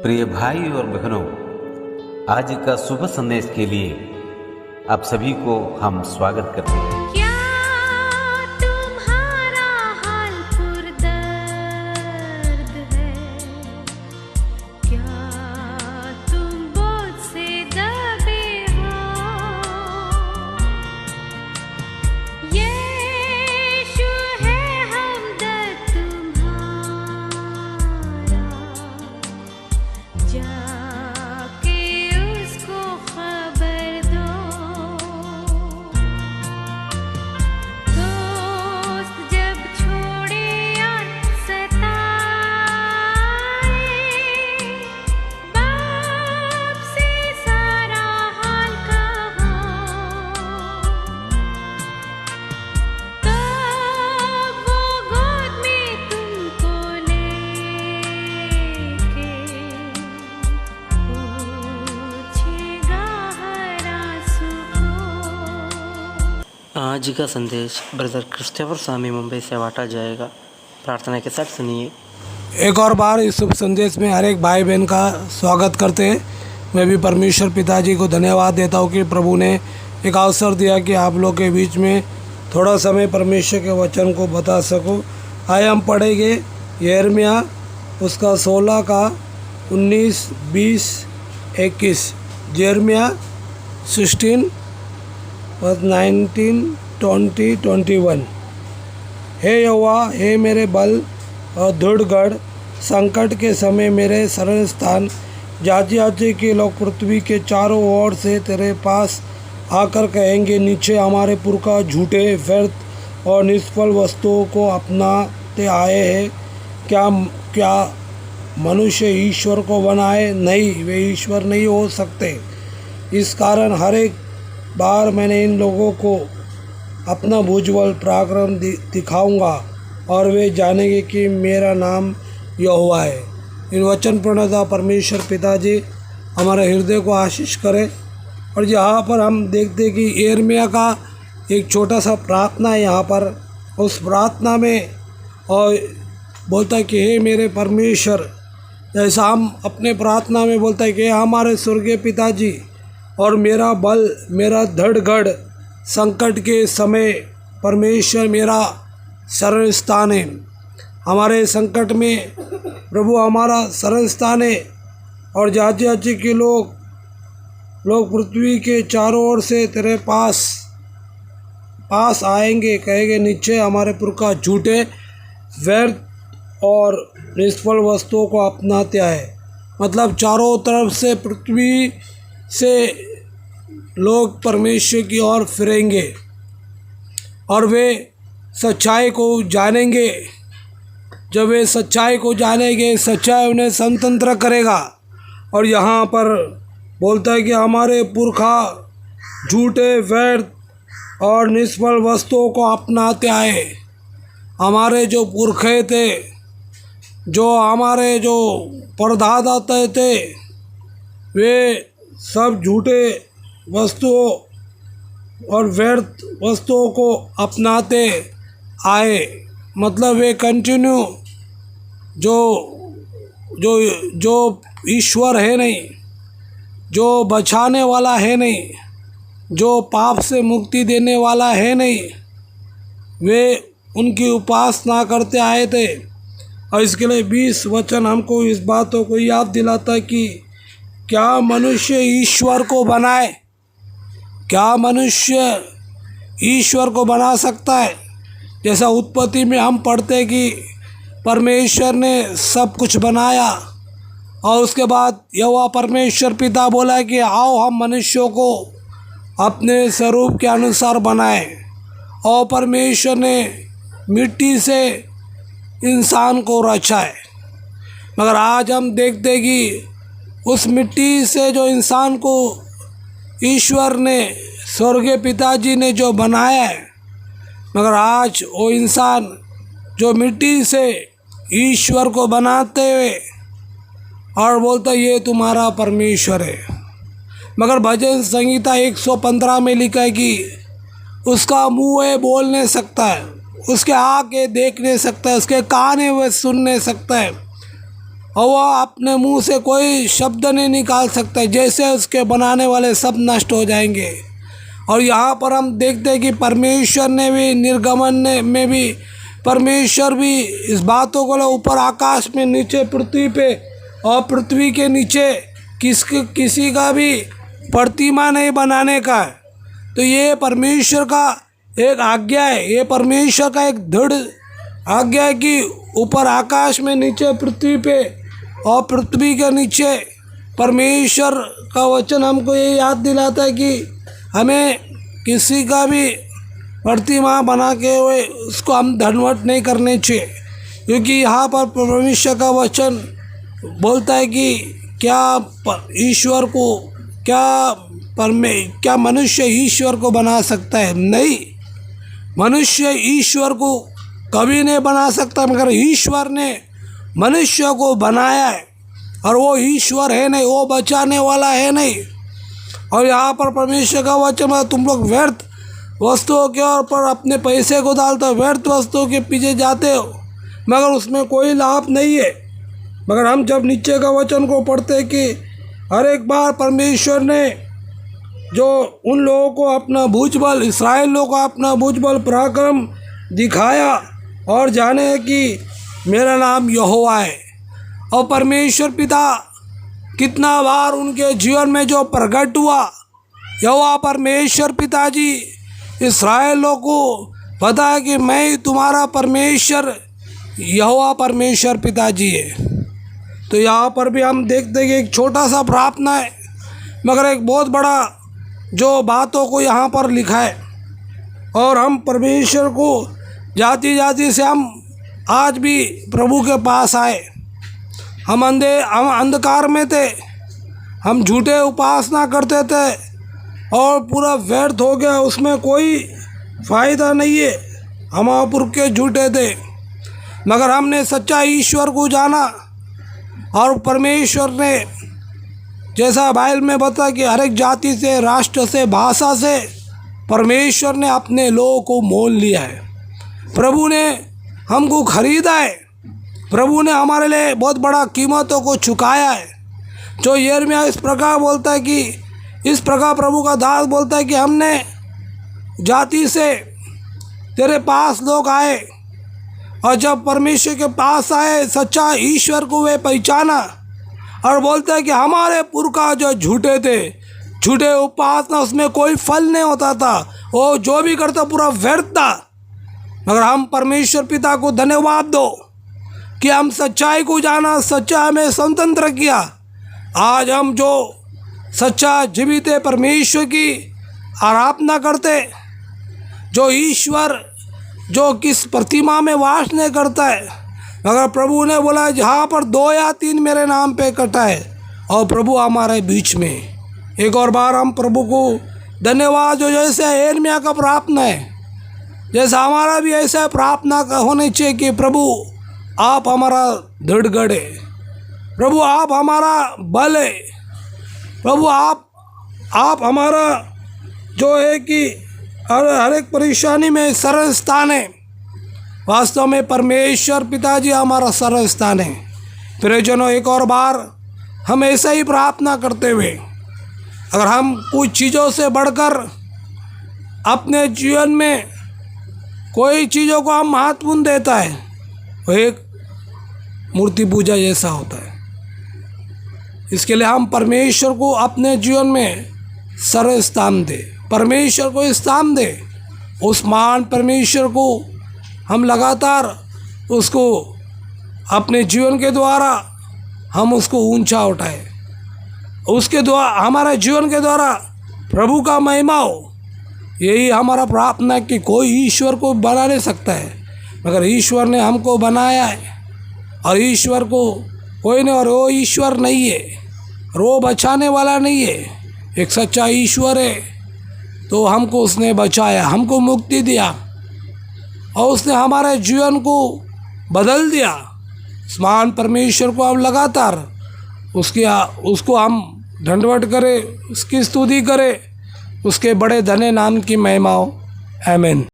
प्रिय भाई और बहनों, आज का शुभ संदेश के लिए आप सभी को हम स्वागत करते हैं। क्या तुम्हारा हाल पुरदर्द है? क्या तुम बोझ से दबे हो? यीशु है हमदर्द तुम्हारा, जाके उसको खबर दो। दोस्त जब छोड़े यार सताए, बाप से सारा हाल कहो, तो वो गोद में तुमको लेके पूछेगा हर आंसू को। आज का संदेश ब्रदर क्रिस्टोफर स्वामी मुंबई से बांटा जाएगा। प्रार्थना के साथ सुनिए। एक और बार इस शुभ संदेश में हर एक भाई बहन का स्वागत करते हैं। मैं भी परमेश्वर पिताजी को धन्यवाद देता हूँ कि प्रभु ने एक अवसर दिया कि आप लोग के बीच में थोड़ा समय परमेश्वर के वचन को बता सकूँ। आए हम पढ़ेंगे यिर्मयाह उसका 16 का 19, 20, 21। यिर्मयाह 16 और 19, 20, 21। हे यहोवा, हे मेरे बल और दृढ़गढ़, संकट के समय मेरे शरण स्थान, जाति जाति के लोग पृथ्वी के चारों ओर से तेरे पास आकर कहेंगे, नीचे हमारे पुरखा झूठे, व्यर्थ और निष्फल वस्तुओं को अपनाते आए हैं। क्या मनुष्य ईश्वर को बनाए? नहीं, वे ईश्वर नहीं हो सकते। इस कारण हर एक बार मैंने इन लोगों को अपना भुजबल पराक्रम दिखाऊंगा और वे जानेंगे कि मेरा नाम यहोवा है। इन वचन पूर्णतः परमेश्वर पिताजी हमारे हृदय को आशीष करे। और यहाँ पर हम देखते हैं कि यिर्मयाह का एक छोटा सा प्रार्थना है यहाँ पर। उस प्रार्थना में और बोलता है कि हे मेरे परमेश्वर, जैसा हम अपने प्रार्थना में बोलता है कि हमारे स्वर्गीय पिताजी और मेरा बल, मेरा धड़गढ़, संकट के समय परमेश्वर मेरा शरण स्थान है। हमारे संकट में प्रभु हमारा शरण स्थान है। और जाति जाति के लोग पृथ्वी के चारों ओर से तेरे पास आएंगे, कहेंगे, नीचे हमारे पुरखा झूठे, व्यर्थ और निष्फल वस्तुओं को अपनाते आए। मतलब चारों तरफ से पृथ्वी से लोग परमेश्वर की ओर फिरेंगे और वे सच्चाई को जानेंगे। जब वे सच्चाई को जानेंगे, सच्चाई उन्हें स्वतंत्र करेगा। और यहाँ पर बोलता है कि हमारे पुरखा झूठे, व्यर्थ और निष्फल वस्तुओं को अपनाते आए। हमारे जो पुरखे थे, जो हमारे जो परदादा थे, वे सब झूठे वस्तुओं और व्यर्थ वस्तुओं को अपनाते आए। मतलब वे कंटिन्यू जो ईश्वर है नहीं, जो बचाने वाला है नहीं, जो पाप से मुक्ति देने वाला है नहीं, वे उनकी उपासना करते आए थे। और इसके लिए 20 वचन हमको इस बातों को याद दिलाता कि क्या मनुष्य ईश्वर को बनाए? क्या मनुष्य ईश्वर को बना सकता है? जैसा उत्पत्ति में हम पढ़ते कि परमेश्वर ने सब कुछ बनाया और उसके बाद यहोवा परमेश्वर पिता बोला कि आओ हम मनुष्यों को अपने स्वरूप के अनुसार बनाएं। और परमेश्वर ने मिट्टी से इंसान को रचा है। मगर आज हम देखते कि उस मिट्टी से जो इंसान को ईश्वर ने, स्वर्गीय पिताजी ने जो बनाया है, मगर आज वो इंसान जो मिट्टी से ईश्वर को बनाते हुए और बोलता ये तुम्हारा परमेश्वर है। मगर भजन संहिता 115 में लिखा है कि उसका मुँह है बोल नहीं सकता है, उसके आँखें देख नहीं सकता है, उसके कान है वह सुन नहीं सकता है। और वह अपने मुंह से कोई शब्द नहीं निकाल सकता, जैसे उसके बनाने वाले सब नष्ट हो जाएंगे। और यहाँ पर हम देखते हैं कि परमेश्वर ने भी निर्गमन में भी परमेश्वर भी इस बातों को ऊपर आकाश में, नीचे पृथ्वी पे, और पृथ्वी के नीचे किसी का भी प्रतिमा नहीं बनाने का है। तो ये परमेश्वर का एक आज्ञा है, ये परमेश्वर का एक दृढ़ आज्ञा है कि ऊपर आकाश में, नीचे पृथ्वी पे, और पृथ्वी के नीचे परमेश्वर का वचन हमको ये याद दिलाता है कि हमें किसी का भी प्रतिमा बना के हुए उसको हम दंडवत नहीं करने चाहिए, क्योंकि यहाँ पर परमेश्वर का वचन बोलता है कि क्या ईश्वर को क्या मनुष्य ईश्वर को बना सकता है? नहीं, मनुष्य ईश्वर को कभी नहीं बना सकता, मगर ईश्वर ने मनुष्य को बनाया है, और वो ईश्वर है नहीं, वो बचाने वाला है नहीं। और यहाँ पर परमेश्वर का वचन, तुम लोग व्यर्थ वस्तुओं के ऊपर अपने पैसे को डालते हो, व्यर्थ वस्तुओं के पीछे जाते हो, मगर उसमें कोई लाभ नहीं है। मगर हम जब नीचे का वचन को पढ़ते हैं कि हर एक बार परमेश्वर ने जो उन लोगों को अपना भुजबल, इस्राएल लोगों को अपना भुजबल पराक्रम दिखाया, और जाने कि मेरा नाम यहोवा है। और परमेश्वर पिता कितना बार उनके जीवन में जो प्रकट हुआ, यहोवा परमेश्वर पिताजी इस्राएल लोगों को पता है कि मैं तुम्हारा परमेश्वर यहोवा परमेश्वर पिताजी है। तो यहाँ पर भी हम देखते हैं कि एक छोटा सा प्रार्थना है, मगर एक बहुत बड़ा जो बातों को यहाँ पर लिखा है। और हम परमेश्वर को जाति जाति से हम आज भी प्रभु के पास आए। हम अंधकार में थे, हम झूठे उपासना करते थे और पूरा व्यर्थ हो गया, उसमें कोई फ़ायदा नहीं है, हम महापुरुष के झूठे थे। मगर हमने सच्चा ईश्वर को जाना, और परमेश्वर ने जैसा बाइबल में बता कि हर एक जाति से, राष्ट्र से, भाषा से परमेश्वर ने अपने लोगों को मोल लिया है। प्रभु ने हमको खरीदा है, प्रभु ने हमारे लिए बहुत बड़ा कीमतों को चुकाया है। जो यिर्मयाह इस प्रकार बोलता है कि इस प्रकार प्रभु का दास बोलता है कि हमने जाति से तेरे पास लोग आए, और जब परमेश्वर के पास आए, सच्चा ईश्वर को वे पहचाना, और बोलते हैं कि हमारे पुरखा जो झूठे थे, झूठे उपासना, उसमें कोई फल नहीं होता था, वो जो भी करता पूरा व्यर्थ था। मगर हम परमेश्वर पिता को धन्यवाद दो कि हम सच्चाई को जाना, सच्चा हमें स्वतंत्र किया। आज हम जो सच्चा जीवित परमेश्वर की आराधना करते, जो ईश्वर जो किस प्रतिमा में वास नहीं करता है, मगर प्रभु ने बोला जहाँ पर 2 या 3 मेरे नाम पे इकट्ठा है, और प्रभु हमारे बीच में। एक और बार हम प्रभु को धन्यवाद, जो जैसे यिर्मयाह का प्रार्थना है, जैसा हमारा भी ऐसा प्रार्थना होनी चाहिए कि प्रभु आप हमारा दृढ़ गढ़ है, प्रभु आप हमारा बल है, प्रभु आप हमारा जो है कि हर एक परेशानी में सरल स्थान है। वास्तव में परमेश्वर पिताजी हमारा सरल स्थान है। प्रियजनों, एक और बार हम ऐसा ही प्रार्थना करते हुए, अगर हम कुछ चीज़ों से बढ़कर अपने जीवन में कोई चीज़ों को हम महत्वपूर्ण देता है, वो एक मूर्ति पूजा जैसा होता है। इसके लिए हम परमेश्वर को अपने जीवन में सर्व स्थान दे, परमेश्वर को स्थान दे। उस महान परमेश्वर को हम लगातार उसको अपने जीवन के द्वारा हम उसको ऊंचा उठाए, उसके द्वारा हमारे जीवन के द्वारा प्रभु का महिमा हो। यही हमारा प्रार्थना कि कोई ईश्वर को बना नहीं सकता है, मगर ईश्वर ने हमको बनाया है, और ईश्वर को कोई नहीं, और वो ईश्वर नहीं है, और वो बचाने वाला नहीं है। एक सच्चा ईश्वर है, तो हमको उसने बचाया, हमको मुक्ति दिया, और उसने हमारे जीवन को बदल दिया। इस महान परमेश्वर को हम लगातार उसको हम दंडवत करें, उसकी स्तुति करें, उसके बड़े धन्य नाम की महिमा हो। आमीन।